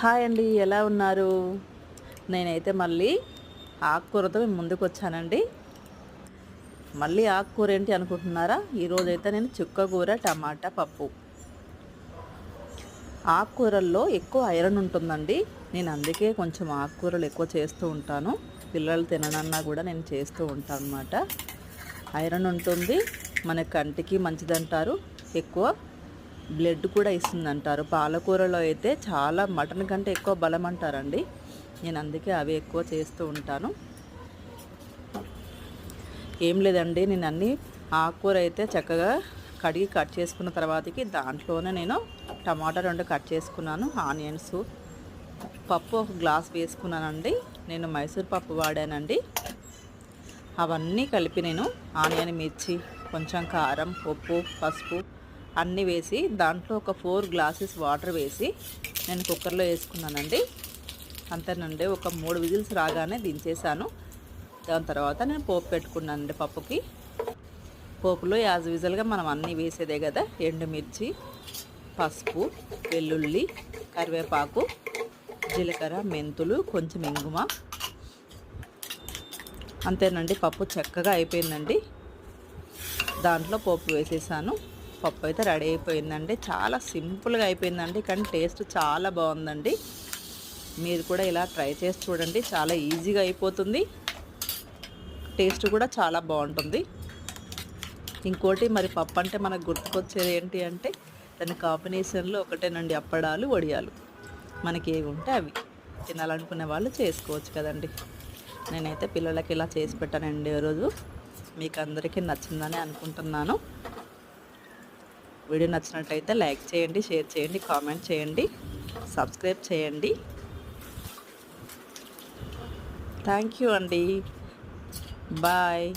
Hi అండి, ఎలా ఉన్నారు? నేనైతే మళ్ళీ ఆకుకూరతో ముందుకు వచ్చానండి. మళ్ళీ ఆకుకూర ఏంటి అనుకుంటున్నారా? ఈరోజైతే నేను చుక్కకూర టమాటా పప్పు. ఆకుకూరల్లో ఎక్కువ ఐరన్ ఉంటుందండి. నేను అందుకే కొంచెం ఆకుకూరలు ఎక్కువ చేస్తూ ఉంటాను. పిల్లలు తిననన్నా కూడా నేను చేస్తూ ఉంటాను అన్నమాట. ఐరన్ ఉంటుంది, మన కంటికి మంచిదంటారు, ఎక్కువ బ్లడ్ కూడా ఇస్తుందంటారు. పాలకూరలో అయితే చాలా మటన్ కంటే ఎక్కువ బలం అంటారండి. నేను అందుకే అవి ఎక్కువ చేస్తూ ఉంటాను. ఏం లేదండి, నేను అన్నీ ఆకుకూర అయితే చక్కగా కడిగి కట్ చేసుకున్న తర్వాతకి దాంట్లోనే నేను టమాటా 2 కట్ చేసుకున్నాను, ఆనియన్స్, పప్పు 1 గ్లాస్ వేసుకున్నానండి. నేను మైసూర్ పప్పు వాడానండి. అవన్నీ కలిపి నేను ఆనియన్, మిర్చి, కొంచెం కారం, ఉప్పు, పసుపు అన్నీ వేసి దాంట్లో ఒక 4 గ్లాసెస్ వాటర్ వేసి నేను కుక్కర్లో వేసుకున్నానండి. అంతేనండి, ఒక 3 విజిల్స్ రాగానే దించేసాను. దాని తర్వాత నేను పోపు పెట్టుకున్నానండి. పప్పుకి పోపులో యాజ్ యూజువల్గా మనం అన్నీ వేసేదే కదా, ఎండుమిర్చి, పసుపు, వెల్లుల్లి, కరివేపాకు, జీలకర్ర, మెంతులు, కొంచెం ఇంగుమ. అంతేనండి, పప్పు చక్కగా అయిపోయిందండి. దాంట్లో పోపు వేసేసాను. పప్పు అయితే రెడీ అయిపోయిందండి. చాలా సింపుల్గా అయిపోయిందండి, కానీ టేస్ట్ చాలా బాగుందండి. మీరు కూడా ఇలా ట్రై చేసి చూడండి. చాలా ఈజీగా అయిపోతుంది, టేస్ట్ కూడా చాలా బాగుంటుంది. ఇంకోటి, మరి పప్పు అంటే మనకు గుర్తుకొచ్చేది ఏంటి అంటే దాని కాంబినేషన్లో ఒకటేనండి, అప్పడాలు, వడియాలు. మనకి ఏవి ఉంటే అవి తినాలనుకునే వాళ్ళు చేసుకోవచ్చు కదండి. నేనైతే పిల్లలకి ఇలా చేసి పెట్టానండి ఈరోజు. మీకు అందరికీ నచ్చిందని అనుకుంటున్నాను. వీడియో నచ్చినట్టయితే లైక్ చేయండి, షేర్ చేయండి, కామెంట్ చేయండి, సబ్స్క్రైబ్ చేయండి. థ్యాంక్ యూ అండి. బాయ్.